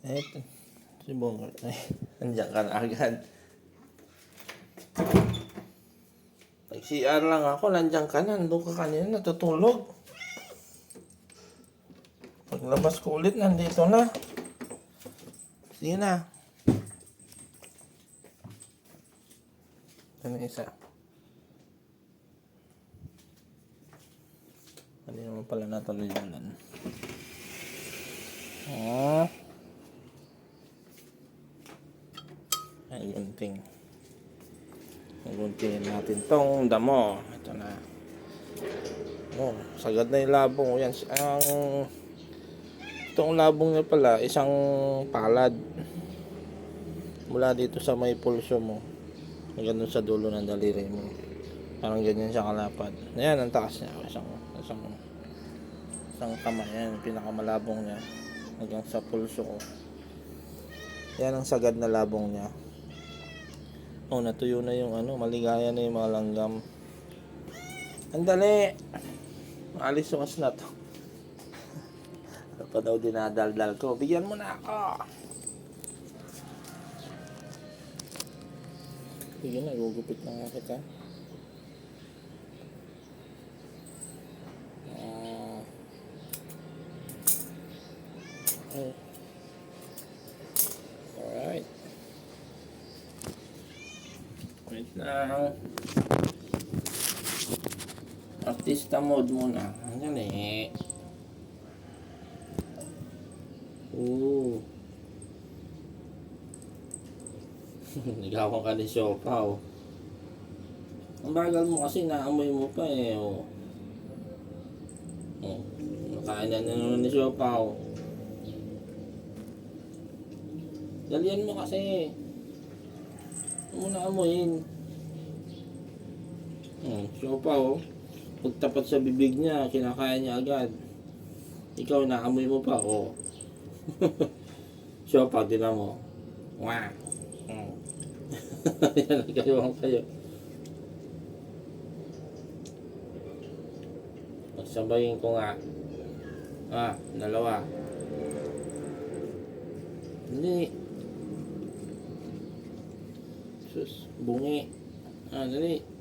Eto, si Bongor. Ay, nandiyan ka na agad. Nag-CR lang ako, nandiyan ka na. Nandun ka kanina, natutulog. Paglabas ko ulit, nandito na. Sige na. Ano isa? Hindi naman pala natuloy yan. Ah. Ay, gunting. Guntingin natin tong damo. Ito na. Oh, sagad na yung labong. Yan, itong labong niya pala, isang palad. Mula dito sa may pulso mo. Hanggang sa dulo ng daliri mo. Parang ganyan siya kalapad. Ayan, ang taas niya. Isang kamay. Yan, pinakamalabong niya. Hanggang sa pulso ko. Yan ang sagad na labong niya. Oh, natuyo na yung maligaya na yung mga langgam. Andali! Maalis yung na to. Ano pa daw dinadaldal ko? Bigyan mo na ako! Sige na, gugupit na nga kita. Alright. Wait lang. Artista mode muna. Ayan eh. Nagawa ka ni Siopaw. Ang bagal mo kasi, naamoy mo pa eh. Nakain na naman ni Siopaw. Dalian mo kasi. Huwag mo na amoyin. Siopaw. Pagtapat sa bibig niya, kinakain niya agad. Ikaw, naamoy mo pa. Siopaw, tinan mo. Wah! Yan, kayo. Magsabayin ko nga. Dalawa. Hindi. Sus, bungi. Dali.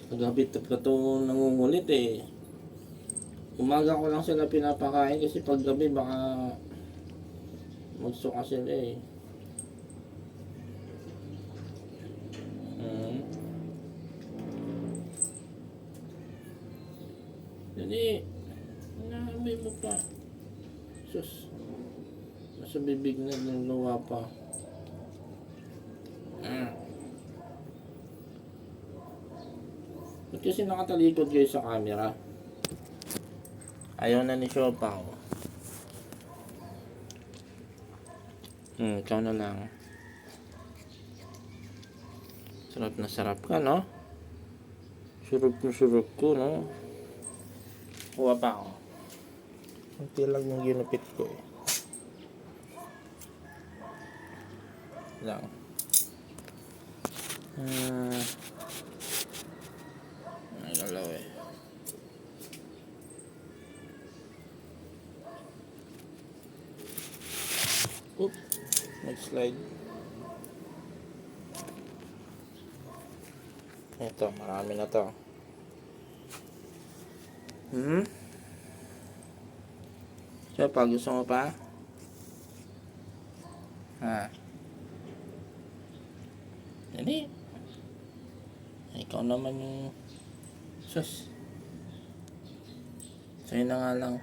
Kagabi ka ito nangungulit eh. Umaga ko lang sila pinapakain kasi paggabi baka magsuka sila eh. Jadi, naamoy mo pa. Sus, nasa bibig na ng luwa pa. Ba't kasi nakatalikod kayo sa camera? Ayaw na ni Siopaw. Ikaw na lang. Sarap na sarap ka, no? Surap ko, no? Kuha pa ako. Kunti lang yung ginupit ko eh. Lang. Ay, galaw eh. Next slide. Ito, marami na to. So, pag gusto mo pa? Hindi. Ikaw naman yung sus. Sa'yo na nga lang.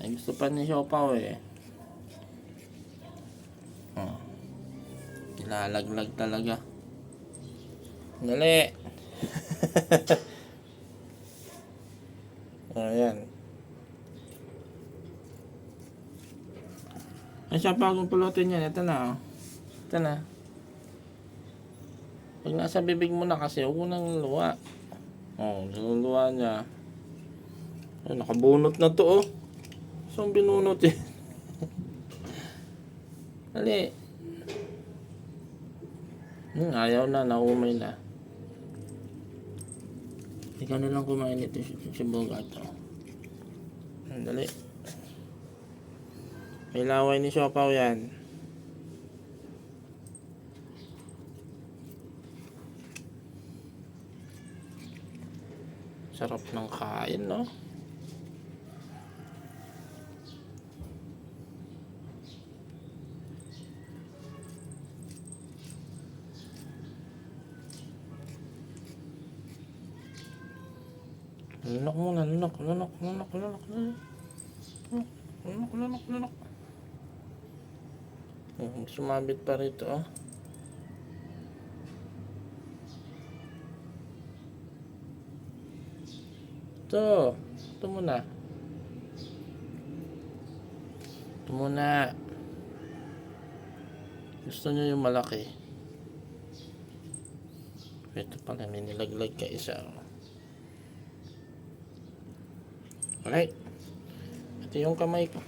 Ay, gusto pa ni Siopaw eh. Nilalaglag talaga. Dali. Ayan. Ay, siya bagong pulutin yan. Ito na. Ito na. Pag nasa bibig mo na kasi, huwag mo nang luwa. Luluwa niya. Nakabunot na to oh. Saan binunot eh? Dali. Ayaw na, naumay na. Ikaw na lang kumain ito si Bogato. Dali. May laway ni Siopaw yan. Sarap ng kain, no? Lunok muna, lunok. Sumabit pa rito, oh. Ito muna. Gusto nyo yung malaki. Ito pala, may nilaglag ka isa, oh. Alright. Ito yung kamay ko.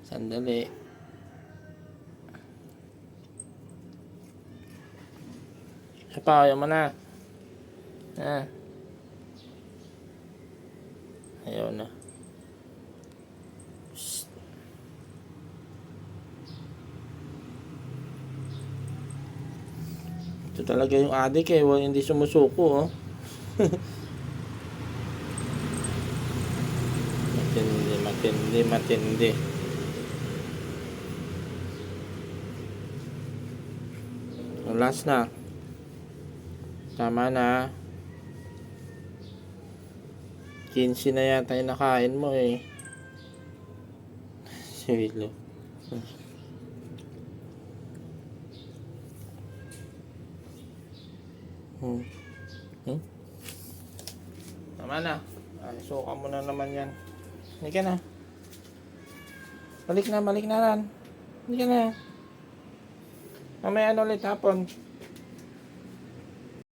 Sandali. Siya ayaw mo na. Ayaw na. Shhh. Ito talaga yung adik eh. Hindi sumusuko, oh. Matindi. Last na. Tama na. 15 na yata yung nakain mo eh. Si Willow. Tama na. Suka mo na naman yan. Halika na. Balik na ran. Halika na. Mamaya ulit hapon.